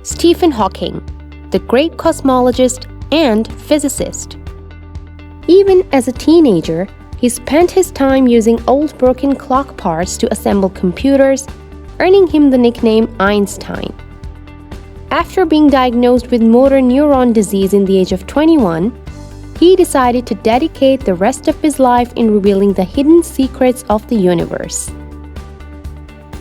Stephen Hawking, the great cosmologist and physicist. Even as a teenager, he spent his time using old broken clock parts to assemble computers, earning him the nickname Einstein. After being diagnosed with motor neuron disease in the age of 21, he decided to dedicate the rest of his life in revealing the hidden secrets of the universe.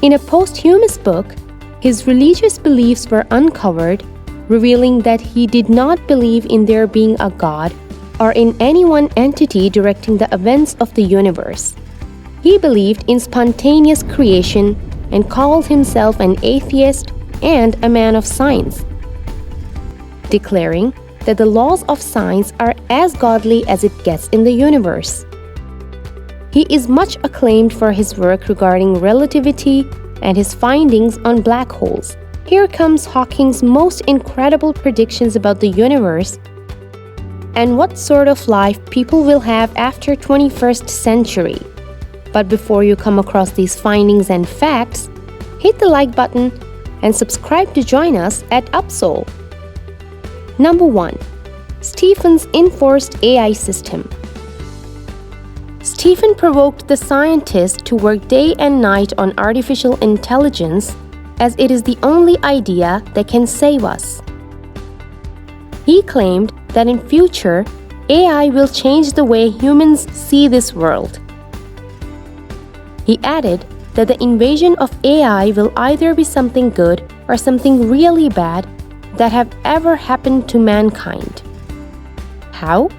In a posthumous book, his religious beliefs were uncovered, revealing that he did not believe in there being a God or in any one entity directing the events of the universe. He believed in spontaneous creation and called himself an atheist and a man of science, declaring that the laws of science are as godly as it gets in the universe. He is much acclaimed for his work regarding relativity and his findings on black holes. Here comes Hawking's most incredible predictions about the universe and what sort of life people will have after 21st century. But before you come across these findings and facts, hit the like button and subscribe to join us at Upsoal. Number 1. Stephen's enforced AI system. Stephen provoked the scientists to work day and night on artificial intelligence, as it is the only idea that can save us. He claimed that in future, AI will change the way humans see this world. He added that the invasion of AI will either be something good or something really bad that have ever happened to mankind. How?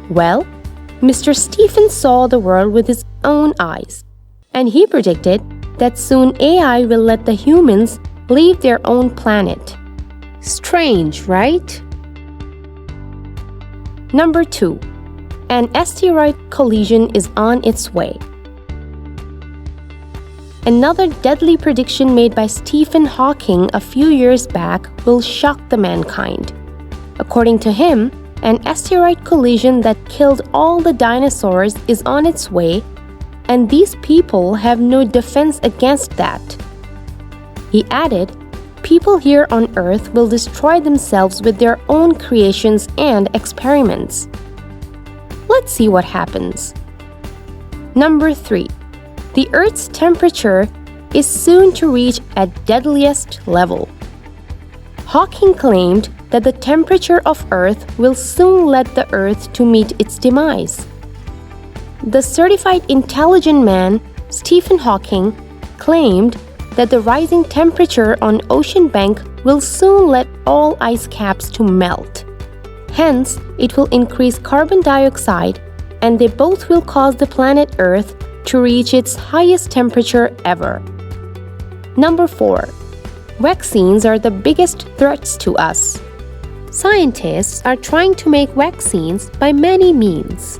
Well, Mr. Stephen saw the world with his own eyes, and he predicted that soon AI will let the humans leave their own planet. Strange, right? Number 2. An asteroid collision is on its way. Another deadly prediction made by Stephen Hawking a few years back will shock the mankind. According to him, an asteroid collision that killed all the dinosaurs is on its way, and these people have no defense against that. He added, people here on Earth will destroy themselves with their own creations and experiments. Let's see what happens. Number 3. The Earth's temperature is soon to reach a deadliest level. Hawking claimed that the temperature of Earth will soon lead the Earth to meet its demise. The certified intelligent man, Stephen Hawking, claimed that the rising temperature on ocean bank will soon let all ice caps to melt. Hence, it will increase carbon dioxide, and they both will cause the planet Earth to reach its highest temperature ever. Number 4. Vaccines are the biggest threats to us. Scientists are trying to make vaccines by many means.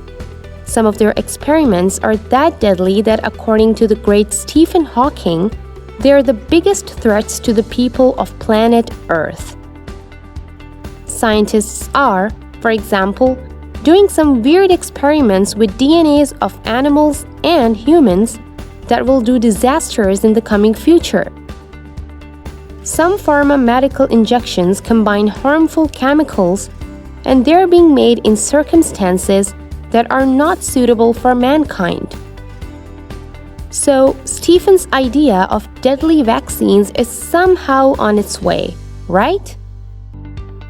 Some of their experiments are that deadly that, according to the great Stephen Hawking, they are the biggest threats to the people of planet Earth. Scientists are, for example, doing some weird experiments with DNAs of animals and humans that will do disasters in the coming future. Some pharmaceutical injections combine harmful chemicals, and they're being made in circumstances that are not suitable for mankind. So, Stephen's idea of deadly vaccines is somehow on its way, right?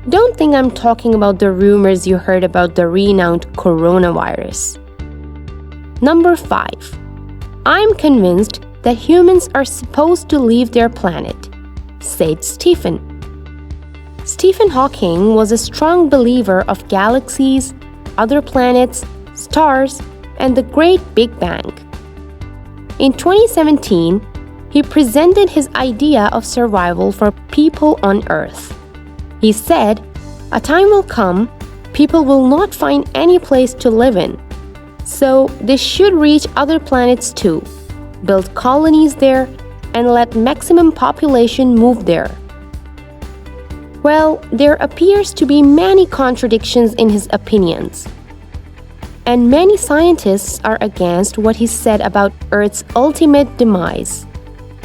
Don't think I'm talking about the rumors you heard about the renowned coronavirus. Number 5. I'm convinced that humans are supposed to leave their planet, said Stephen. Stephen Hawking was a strong believer of galaxies, other planets, stars, and the Great Big Bang. In 2017, he presented his idea of survival for people on Earth. He said, "A time will come, people will not find any place to live in. So they should reach other planets too, build colonies there, and let maximum population move there." Well, there appears to be many contradictions in his opinions. And many scientists are against what he said about Earth's ultimate demise.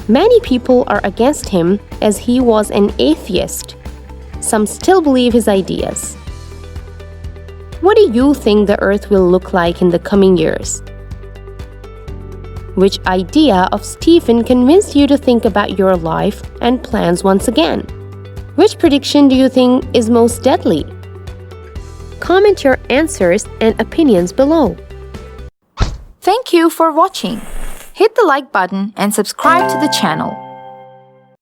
Many people are against him as he was an atheist. Some still believe his ideas. What do you think the Earth will look like in the coming years? Which idea of Stephen convinced you to think about your life and plans once again? Which prediction do you think is most deadly? Comment your answers and opinions below. Thank you for watching. Hit the like button and subscribe to the channel.